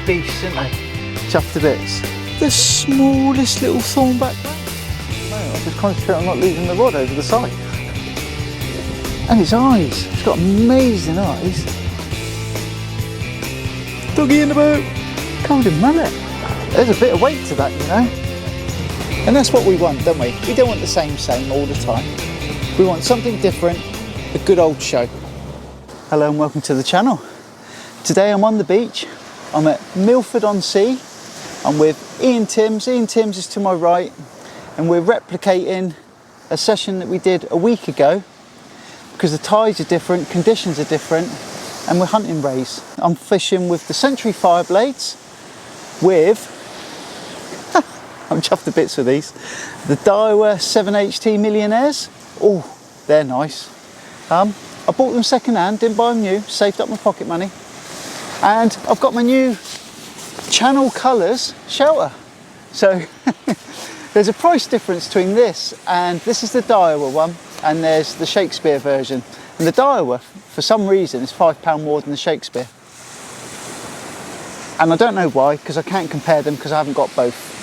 beasts, aren't they? Chuffed to bits. The smallest little thornback. No, I'm just concentrating on not leaving the rod over the side. And its eyes. It's got amazing eyes. Doggy in the boat. Golden mullet. There's a bit of weight to that, you know. And that's what we want, don't we? We don't want the same all the time. We want something different, a good old show. Hello and welcome to the channel. Today I'm on the beach. I'm at Milford on Sea. I'm with Ian Timms. Ian Timms is to my right, and we're replicating a session that we did a week ago because the tides are different, conditions are different, and we're hunting rays. I'm fishing with the Century fire blades with I'm chuffed to bits with these. The Daiwa 7HT Millionaires. Oh, they're nice. I bought them second hand, didn't buy them new, saved up my pocket money. And I've got my new Channel Colours shelter. So there's a price difference between this and this is the Daiwa one, and there's the Shakespeare version. And the Daiwa, for some reason, is £5 more than the Shakespeare. And I don't know why, because I can't compare them because I haven't got both.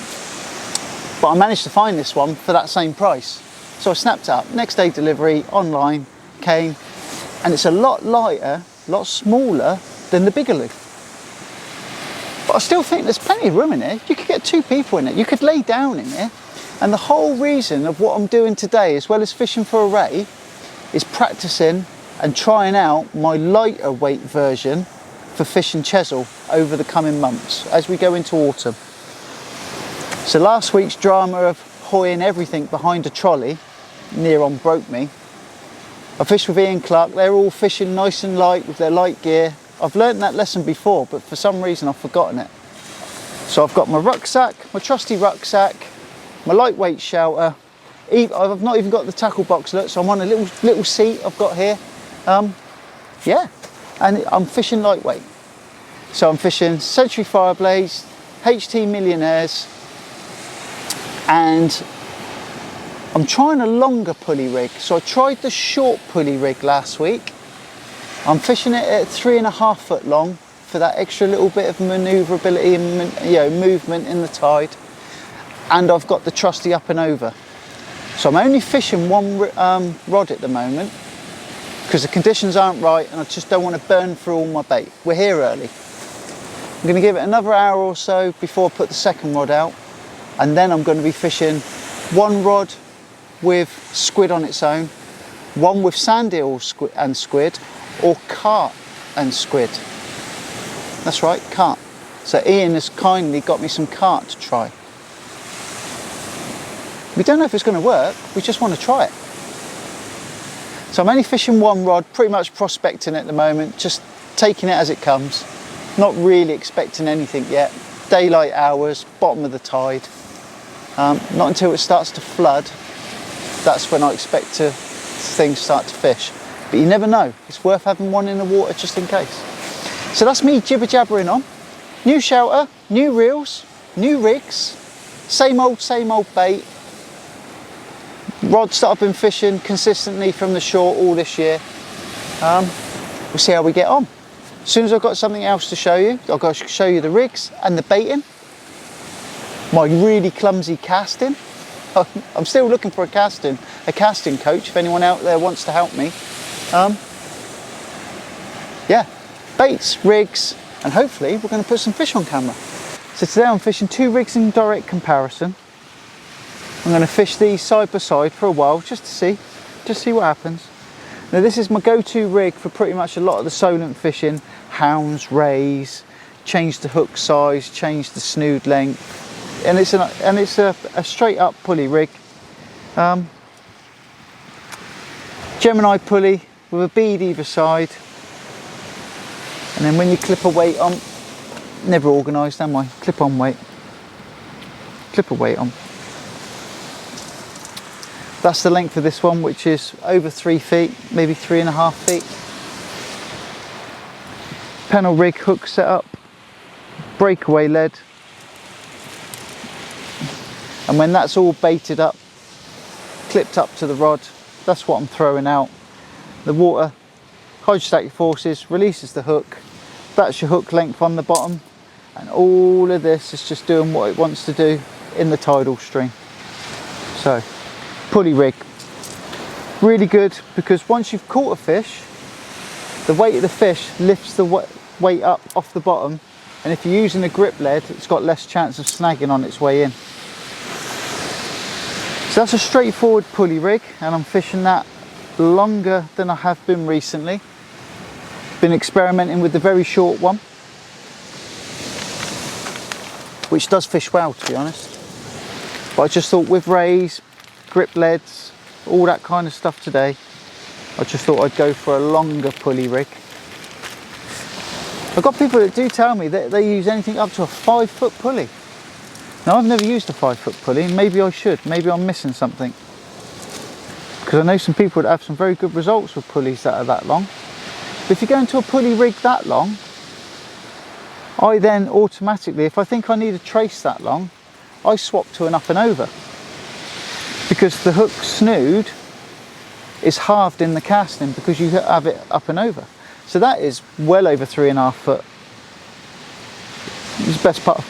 But I managed to find this one for that same price. So I snapped it up, next day delivery, online, came, and it's a lot lighter, a lot smaller than the Bigaloo. But I still think there's plenty of room in it. You could get 2 people in it, you could lay down in it. And the whole reason of what I'm doing today, as well as fishing for a ray, is practicing and trying out my lighter weight version for fishing Chesil over the coming months as we go into autumn. So last week's drama of hoying everything behind a trolley near on broke me. I fished with Ian Clark. They're all fishing nice and light with their light gear. I've learnt that lesson before, but for some reason I've forgotten it. So I've got my rucksack, my trusty rucksack, my lightweight shelter. I've not even got the tackle box, look, so I'm on a little seat I've got here. Yeah, and I'm fishing lightweight. So I'm fishing Century fire blades, HT Millionaires, and I'm trying a longer pulley rig. So I tried the short pulley rig last week. I'm fishing it at 3.5 foot long for that extra little bit of manoeuvrability and movement in the tide. And I've got the trusty up and over. So I'm only fishing one rod at the moment because the conditions aren't right and I just don't want to burn through all my bait. We're here early. I'm going to give it another hour or so before I put the second rod out. And then I'm going to be fishing one rod with squid on its own, one with sand eel and squid, or carp and squid. That's right, carp. So Ian has kindly got me some carp to try. We don't know if it's going to work, we just want to try it. So I'm only fishing one rod, pretty much prospecting at the moment, just taking it as it comes. Not really expecting anything yet. Daylight hours, bottom of the tide. Not until it starts to flood, that's when I expect things start to fish. But you never know, it's worth having one in the water just in case. So that's me jibber jabbering on. New shelter, new reels, new rigs, same old bait. Rods that I've been fishing consistently from the shore all this year. We'll see how we get on. As soon as I've got something else to show you, I've got to show you the rigs and the baiting. My really clumsy casting. I'm still looking for a casting coach if anyone out there wants to help me. Yeah, baits, rigs, and hopefully we're going to put some fish on camera. So today I'm fishing 2 rigs in direct comparison. I'm going to fish these side by side for a while just to see what happens. Now this is my go-to rig for pretty much a lot of the solent fishing, hounds, rays, change the hook size, change the snood length. And it's a straight up pulley rig. Gemini pulley with a bead either side. And then when you clip a weight on, never organised, am I? Clip on weight. Clip a weight on. That's the length of this one, which is over 3 feet, maybe 3.5 feet. Panel rig hook set up, breakaway lead. And when that's all baited up, clipped up to the rod, that's what I'm throwing out. The water, hydrostatic forces, releases the hook. That's your hook length on the bottom. and all of this is just doing what it wants to do in the tidal stream. So, pulley rig, really good, because once you've caught a fish, the weight of the fish lifts the weight up off the bottom, and if you're using a grip lead, it's got less chance of snagging on its way in. So that's a straightforward pulley rig, and I'm fishing that longer than I have been recently. Been experimenting with the very short one, which does fish well, to be honest. But I just thought with rays, grip leads, all that kind of stuff today, I just thought I'd go for a longer pulley rig. I've got people that do tell me that they use anything up to a 5-foot pulley. Now, I've never used a 5-foot pulley, and maybe I should. Maybe I'm missing something. Because I know some people that have some very good results with pulleys that are that long. But if you go into a pulley rig that long, I then automatically, if I think I need a trace that long, I swap to an up and over. Because the hook snood is halved in the casting because you have it up and over. So that is well over 3.5 foot. It's the best part,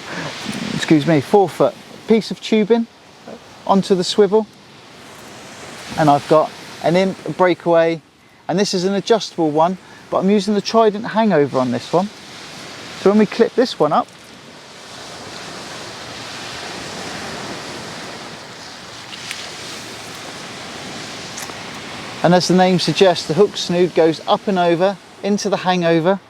excuse me, 4 foot piece of tubing onto the swivel. And I've got an imp, a breakaway, and this is an adjustable one, but I'm using the Trident hangover on this one. So when we clip this one up, and as the name suggests, the hook snood goes up and over into the hangover,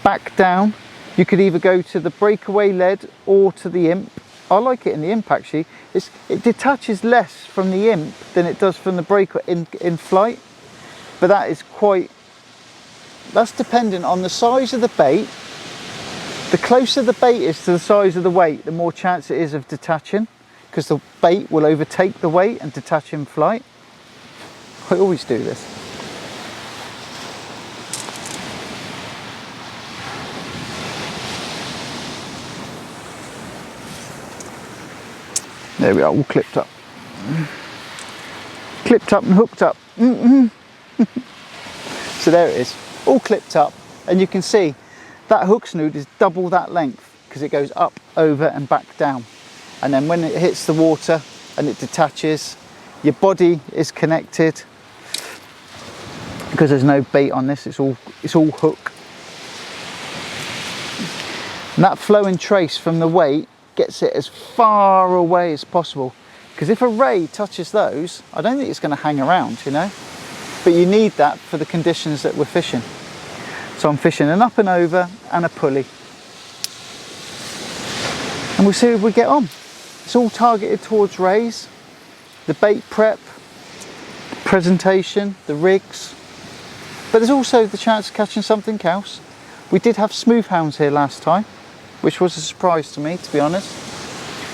back down. You could either go to the breakaway lead or to the imp. I like it in the imp actually. It detaches less from the imp than it does from the breakaway in flight, but that's dependent on the size of the bait. The closer the bait is to the size of the weight, the more chance it is of detaching, because the bait will overtake the weight and detach in flight. I always do this. There we are, all clipped up. Clipped up and hooked up. So there it is, all clipped up, and you can see that hook snood is double that length because it goes up, over and back down. And then when it hits the water and it detaches, your body is connected because there's no bait on this, it's all hook. And that flow and trace from the weight gets it as far away as possible, because if a ray touches those, I don't think it's going to hang around, you know, but you need that for the conditions that we're fishing. So I'm fishing an up and over and a pulley, and we'll see if we get on. It's all targeted towards rays, the bait prep, the presentation, the rigs, but there's also the chance of catching something else. We did have smooth hounds here last time, which was a surprise to me, to be honest.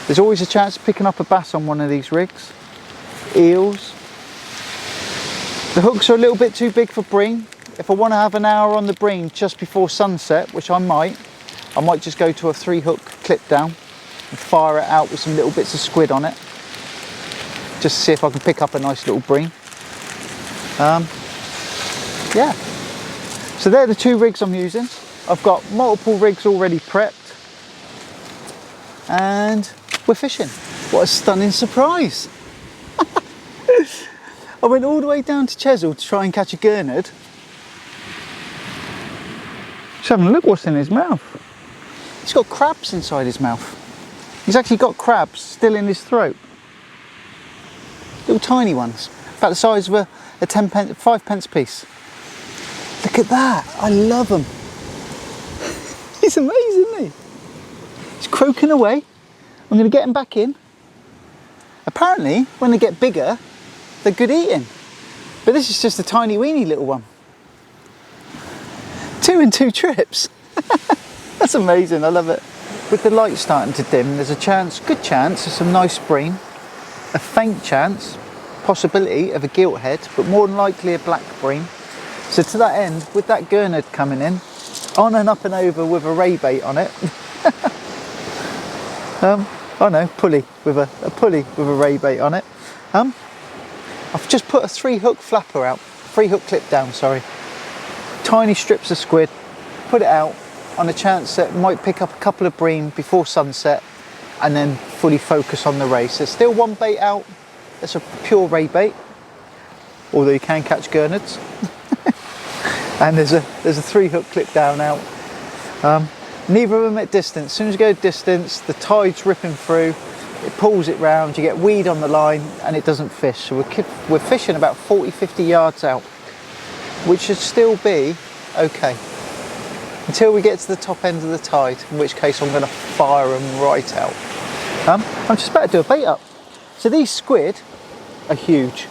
There's always a chance of picking up a bass on one of these rigs. Eels. The hooks are a little bit too big for bream. If I want to have an hour on the bream just before sunset, which I might just go to a 3-hook clip down and fire it out with some little bits of squid on it. Just to see if I can pick up a nice little bream. Yeah. So they're the 2 rigs I'm using. I've got multiple rigs already prepped, and we're fishing. What a stunning surprise. I went all the way down to Chesil to try and catch a Gurnard. Just having a look what's in his mouth. He's got crabs inside his mouth. He's actually got crabs still in his throat. Little tiny ones, about the size of a 5p piece. Look at that, I love them. He's amazing, isn't he? He's croaking away. I'm going to get him back in. Apparently, when they get bigger, they're good eating. But this is just a tiny weeny little one. 2 in 2 trips. That's amazing, I love it. With the light starting to dim, there's a chance, good chance of some nice bream. A faint chance, possibility of a gilt head, but more than likely a black bream. So to that end, with that Gurnard coming in, on and up and over with a ray bait on it. Oh no, pulley with a pulley with a ray bait on it. I've just put a 3-hook flapper out, 3-hook clip down, sorry. Tiny strips of squid, put it out, on a chance that might pick up a couple of bream before sunset and then fully focus on the race. There's still one bait out. It's a pure ray bait, although you can catch Gurnards. And there's a 3-hook clip down out. Neither of them at distance. As soon as you go distance, the tide's ripping through, it pulls it round, you get weed on the line and it doesn't fish. So we're fishing about 40-50 yards out, which should still be okay until we get to the top end of the tide, in which case I'm going to fire them right out. I'm just about to do a bait up. So these squid are huge,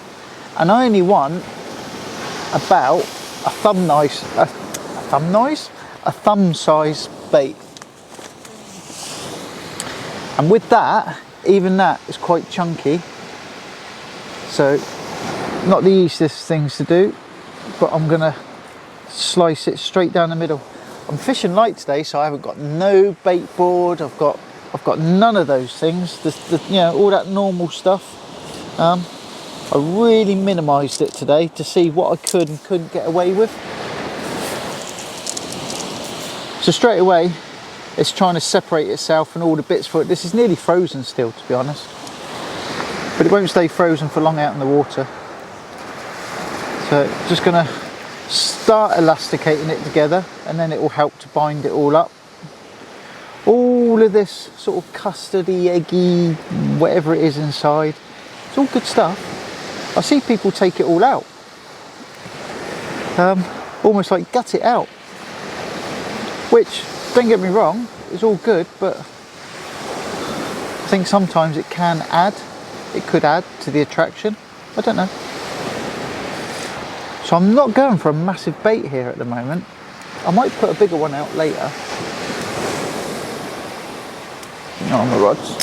and I only want about a thumb size bait. And with that, even that is quite chunky. So not the easiest things to do, but I'm gonna slice it straight down the middle. I'm fishing light today, so I haven't got no bait board. I've got none of those things. You know, all that normal stuff. I really minimised it today to see what I could and couldn't get away with. So straight away, it's trying to separate itself and all the bits for it. This is nearly frozen still, to be honest. But it won't stay frozen for long out in the water. So just gonna start elasticating it together, and then it will help to bind it all up. All of this sort of custardy, eggy, whatever it is inside, it's all good stuff. I see people take it all out, almost like gut it out, which, don't get me wrong, is all good, but I think sometimes it could add to the attraction. I don't know. So I'm not going for a massive bait here at the moment. I might put a bigger one out later. Not on the rods.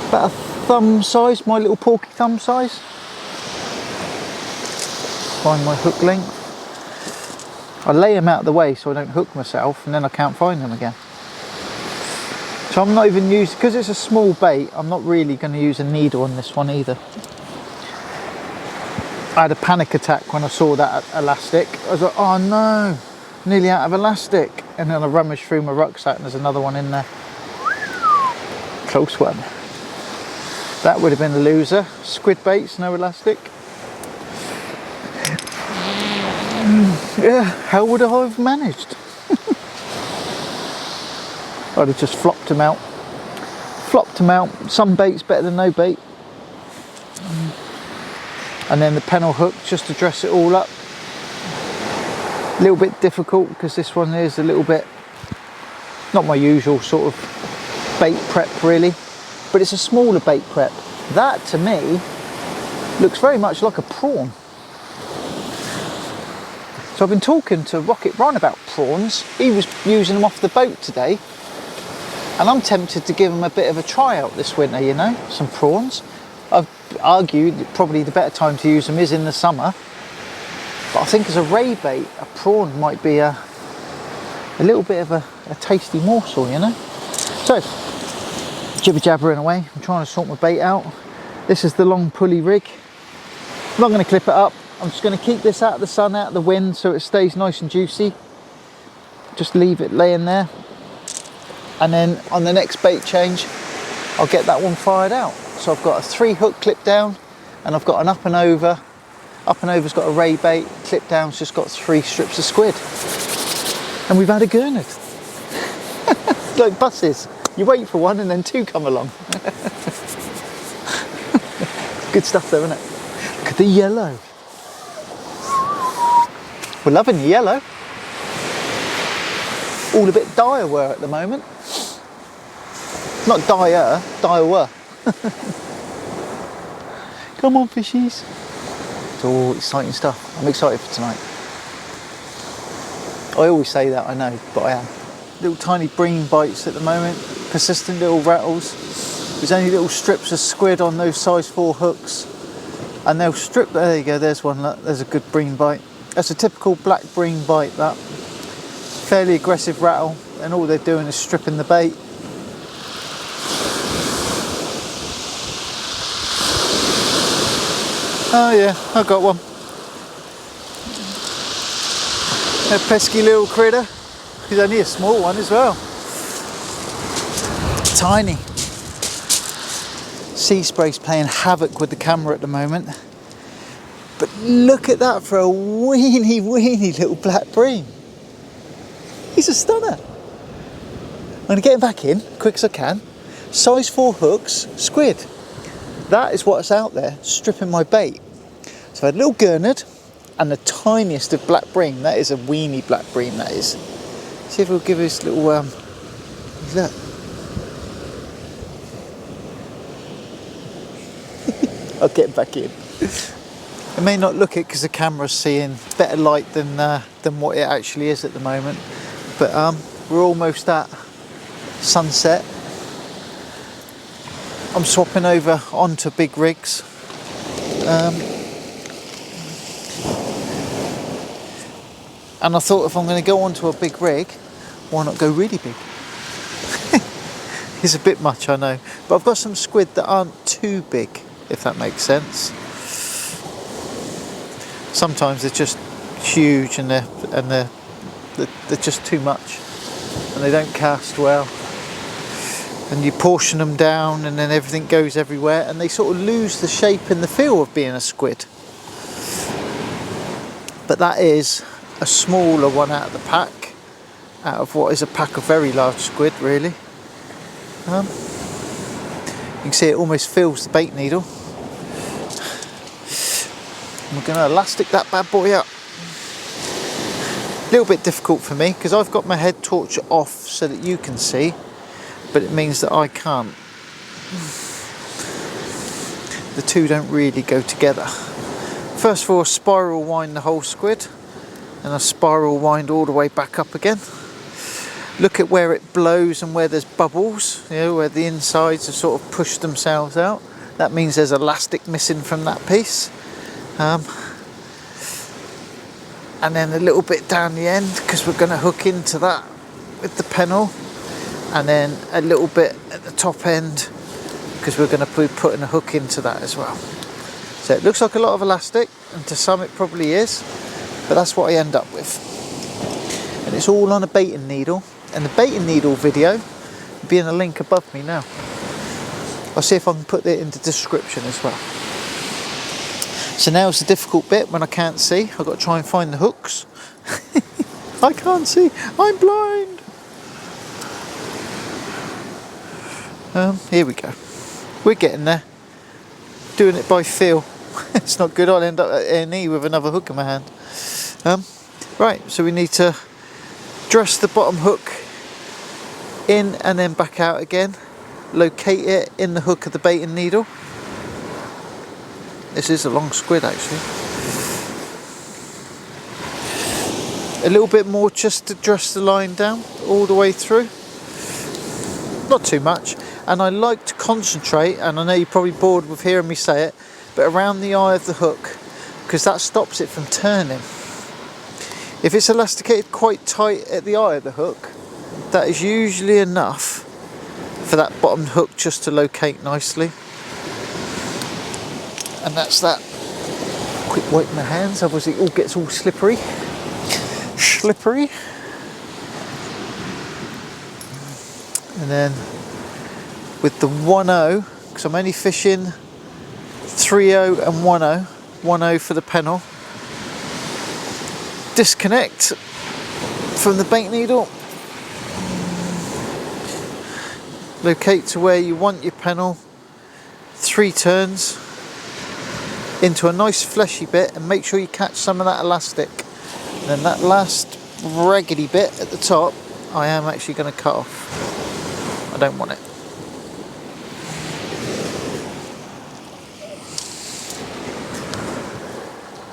About a thumb size, my little porky thumb size. Find my hook length. I lay them out of the way so I don't hook myself, and then I can't find them again. So I'm not even using, because it's a small bait, I'm not really going to use a needle on this one either. I had a panic attack when I saw that elastic. I was like, oh no, nearly out of elastic. And then I rummaged through my rucksack and there's another one in there. Close one. That would have been a loser. Squid baits, no elastic. Yeah, how would I have managed? I'd have just flopped them out. Some bait's better than no bait. And then the pennel hook just to dress it all up. A little bit difficult because this one is a little bit not my usual sort of bait prep really, but it's a smaller bait prep. That to me looks very much like a prawn. So I've been talking to Rocket Ron about prawns. He was using them off the boat today, and I'm tempted to give him a bit of a tryout this winter, you know, some prawns. I've argued that probably the better time to use them is in the summer, but I think as a ray bait, a prawn might be a little bit of a tasty morsel, you know. So, jibber jabbering away, I'm trying to sort my bait out. This is the long pulley rig. I'm not going to clip it up, I'm just going to keep this out of the sun, out of the wind, so it stays nice and juicy. Just leave it laying there, and then on the next bait change I'll get that one fired out. So I've got a 3-hook clip down, and I've got an up and over. Up and over's got a ray bait, clip down's just got 3 strips of squid. And we've had a Gurnard. Like buses, you wait for one and then 2 come along. Good stuff though, isn't it? Look at the yellow. We're loving the yellow. All a bit dire at the moment. Not dire, dire. Come on, fishies. It's all exciting stuff. I'm excited for tonight. I always say that, I know, but I am. Little tiny bream bites at the moment, persistent little rattles. There's only little strips of squid on those size 4 hooks, and they'll strip. There you go, there's one, look, there's a good bream bite. That's a typical black bream bite, that. Fairly aggressive rattle, and all they're doing is stripping the bait. Oh yeah, I got one. That pesky little critter. He's only a small one as well. Tiny. Sea spray's playing havoc with the camera at the moment. But look at that for a weeny little black bream. He's a stunner. I'm going to get him back in, quick as I can. Size 4 hooks, squid. That is what's out there, stripping my bait. So I had a little Gurnard and the tiniest of black bream. That is a weeny black bream, that is. See if we'll give his little, look. I'll get him back in. It may not look it because the camera's seeing better light than what it actually is at the moment. But we're almost at sunset. I'm swapping over onto big rigs. And I thought if I'm going to go onto a big rig, why not go really big? It's a bit much, I know. But I've got some squid that aren't too big, if that makes sense. Sometimes they're just huge and they're just too much. And they don't cast well. And you portion them down and then everything goes everywhere and they sort of lose the shape and the feel of being a squid. But that is a smaller one out of the pack, out of what is a pack of very large squid, really. You can see it almost fills the bait needle. And we're going to elastic that bad boy up. A little bit difficult for me because I've got my head torch off so that you can see, but it means that I can't. The two don't really go together. First of all, spiral wind the whole squid and a spiral wind all the way back up again. Look at where it blows and where there's bubbles, you know, where the insides have sort of pushed themselves out. That means there's elastic missing from that piece. And then a little bit down the end because we're going to hook into that with the pennel, and then a little bit at the top end because we're going to be putting a hook into that as well. So it looks like a lot of elastic, and to some it probably is, but that's what I end up with. And it's all on a baiting needle, and the baiting needle video will be in a link above me now. I'll see if I can put it in the description as well. So now's the difficult bit when I can't see. I've got to try and find the hooks. I can't see, I'm blind. Here we go. We're getting there. Doing it by feel. It's not good, I'll end up at A&E with another hook in my hand. Right, so we need to dress the bottom hook in and then back out again. Locate it in the hook of the baiting needle. This is a long squid actually. A little bit more just to dress the line down all the way through. Not too much. And I like to concentrate, and I know you're probably bored with hearing me say it, but around the eye of the hook, because that stops it from turning. If it's elasticated quite tight at the eye of the hook, that is usually enough for that bottom hook just to locate nicely. And that's that. Quick wipe my hands, otherwise it all gets all slippery. And then with the 1-0, because I'm only fishing 3-0 and 1-0, 1-0 for the pennel. Disconnect from the bait needle. Locate to where you want your pennel. 3 turns into a nice fleshy bit, and make sure you catch some of that elastic. And then that last raggedy bit at the top, I am actually going to cut off. I don't want it.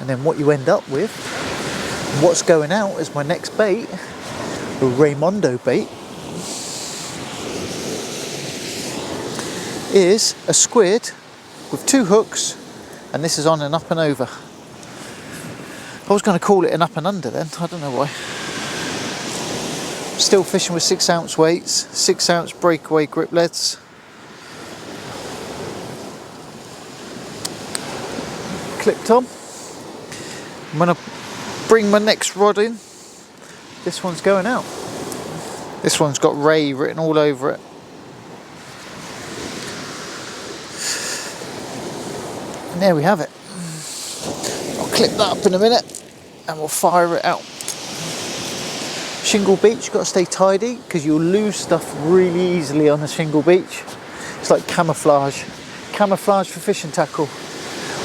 And then what you end up with, what's going out as my next bait, a Raimondo bait, is a squid with 2 hooks, and this is on an up and over. I was going to call it an up and under then, I don't know why. Still fishing with 6 ounce weights, 6 ounce breakaway grip leads. Clipped on. I'm going to bring my next rod in this one's going out. This one's got Ray written all over it. And there we have it. I'll clip that up in a minute and we'll fire it out. Shingle beach, you've got to stay tidy because you'll lose stuff really easily on a shingle beach. It's like camouflage. Camouflage for fishing tackle.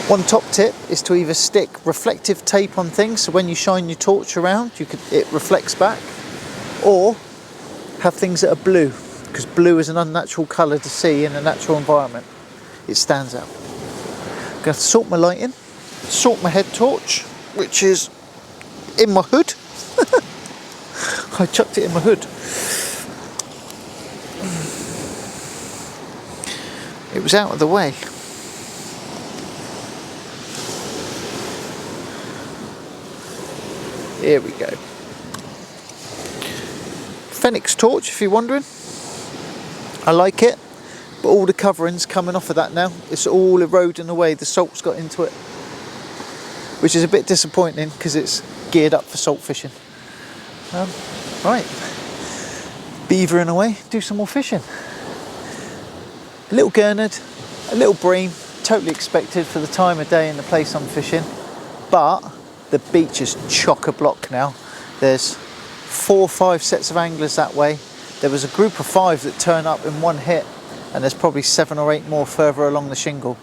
One top tip is to either stick reflective tape on things so when you shine your torch around it reflects back, or have things that are blue, because blue is an unnatural colour to see in a natural environment. It stands out. I'm going to sort my lighting, sort my head torch, which is in my hood. I chucked it in my hood. It was out of the way. Here we go. Phoenix torch, if you're wondering. I like it, but all the covering's coming off of that now. It's all eroding away. The salt's got into it, which is a bit disappointing because it's geared up for salt fishing. Right, beavering away, do some more fishing. A little Gurnard, a little Bream, totally expected for the time of day and the place I'm fishing, but the beach is chock-a-block now. There's 4 or 5 sets of anglers that way. There was a group of 5 that turn up in one hit, and there's probably 7 or 8 more further along the shingle.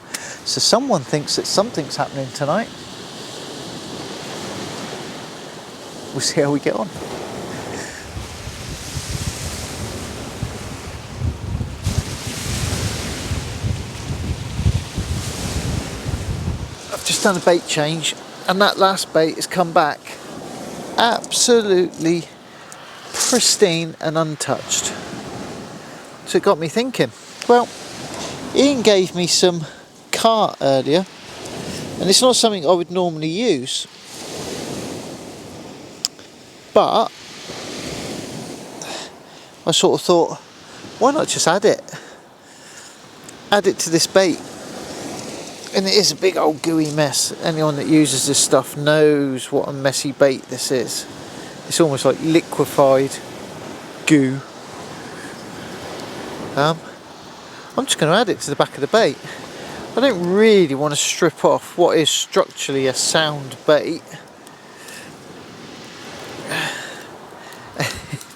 So someone thinks that something's happening tonight. We'll see how we get on. I've just done a bait change, and that last bait has come back absolutely pristine and untouched. So it got me thinking, well, Ian gave me some carp earlier, and it's not something I would normally use, but I sort of thought, why not just add it to this bait? And it is a big old gooey mess. Anyone that uses this stuff knows what a messy bait this is. It's almost like liquefied goo. I'm just going to add it to the back of the bait. I don't really want to strip off what is structurally a sound bait.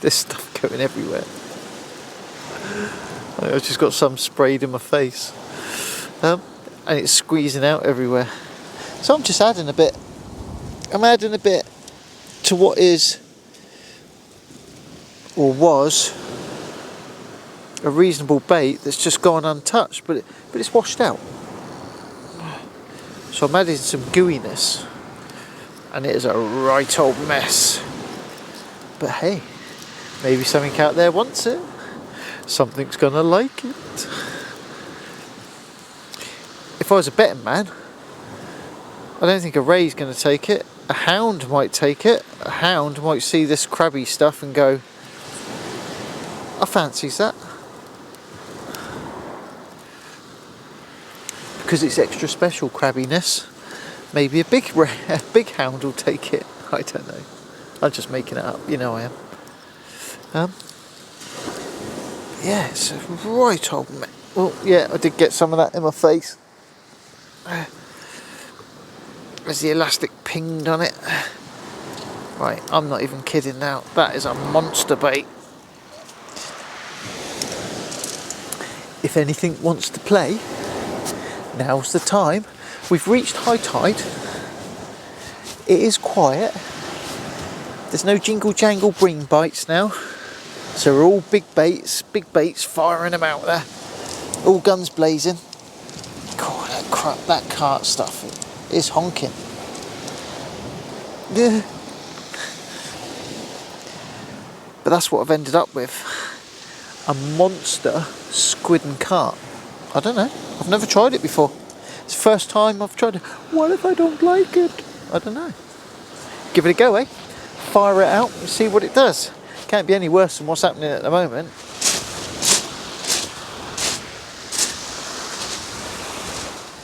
There's stuff going everywhere. I've just got some sprayed in my face. And it's squeezing out everywhere. So I'm just adding a bit. I'm adding a bit to what is, or was, a reasonable bait that's just gone untouched, but it's washed out. So I'm adding some gooiness, and it is a right old mess. But hey, maybe something out there wants it. Something's gonna like it. If I was a betting man, I don't think a ray's going to take it. A hound might take it. A hound might see this crabby stuff and go, I fancies that. Because it's extra special crabbiness. Maybe a big hound will take it. I don't know. I'm just making it up. You know I am. Yeah, it's a right old mess. Well, yeah, I did get some of that in my face. As the elastic pinged on it. Right, I'm not even kidding now. That is a monster bait. If anything wants to play, now's the time. We've reached high tide. It is quiet. There's no jingle jangle Bream bites now. So we're all big baits firing them out there. All guns blazing. God, that cart stuff is honking. Yeah. But that's what I've ended up with. A monster squid and carp. I don't know. I've never tried it before. It's the first time I've tried it. What if I don't like it? I don't know. Give it a go, eh? Fire it out and see what it does. Can't be any worse than what's happening at the moment.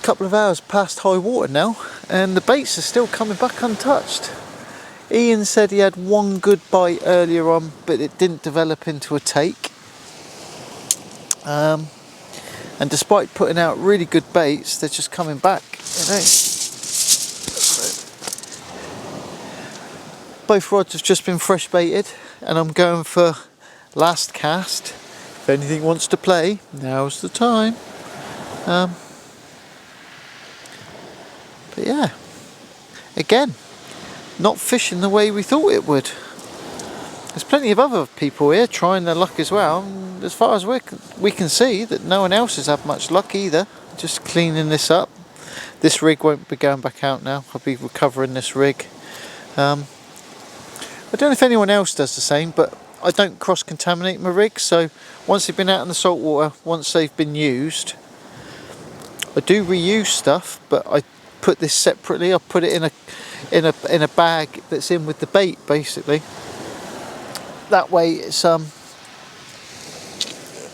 Couple of hours past high water now, and the baits are still coming back untouched. Ian said he had one good bite earlier on, but it didn't develop into a take. And despite putting out really good baits, they're just coming back, you know. Both rods have just been fresh baited, and I'm going for last cast. If anything wants to play, now's the time. But yeah, again, not fishing the way we thought it would. There's plenty of other people here trying their luck as well. As far as we can see, that no one else has had much luck either. Just cleaning this up. This rig won't be going back out now. I'll be recovering this rig. I don't know if anyone else does the same, but I don't cross-contaminate my rigs. So once they've been out in the salt water, once they've been used, I do reuse stuff, but I put this separately. I put it in a bag that's in with the bait, basically. That way, it's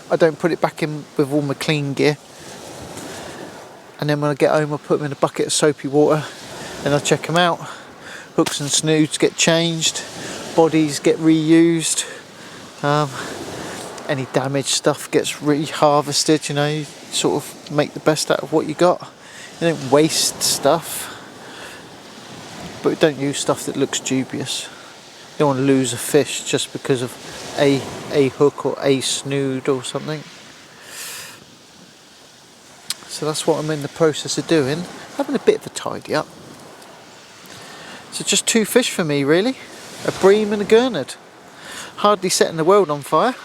I don't put it back in with all my clean gear. And then when I get home, I put them in a bucket of soapy water, and I check them out. Hooks and snoods get changed, bodies get reused, any damaged stuff gets re-harvested, you know, you sort of make the best out of what you got. You don't waste stuff, but don't use stuff that looks dubious. You don't want to lose a fish just because of a hook or a snood or something. So that's what I'm in the process of doing, having a bit of a tidy up. So just 2 fish for me really, a bream and a Gurnard. Hardly setting the world on fire,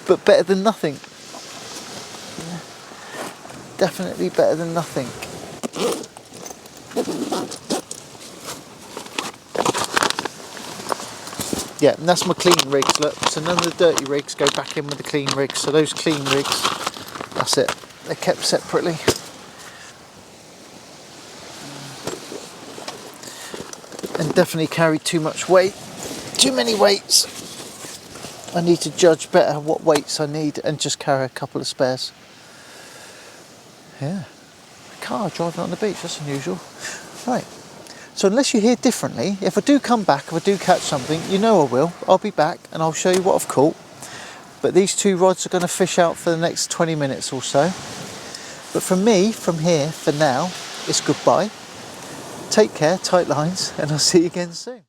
but better than nothing. Definitely better than nothing. Yeah, and that's my clean rigs, look. So none of the dirty rigs go back in with the clean rigs. So those clean rigs, that's it. They're kept separately. And definitely carry too much weight. Too many weights. I need to judge better what weights I need and just carry a couple of spares. Yeah. A car driving on the beach, that's unusual. Right. So unless you hear differently, if I do come back, if I do catch something, you know I will. I'll be back and I'll show you what I've caught. But these 2 rods are going to fish out for the next 20 minutes or so. But from me, from here, for now, it's goodbye. Take care, tight lines, and I'll see you again soon.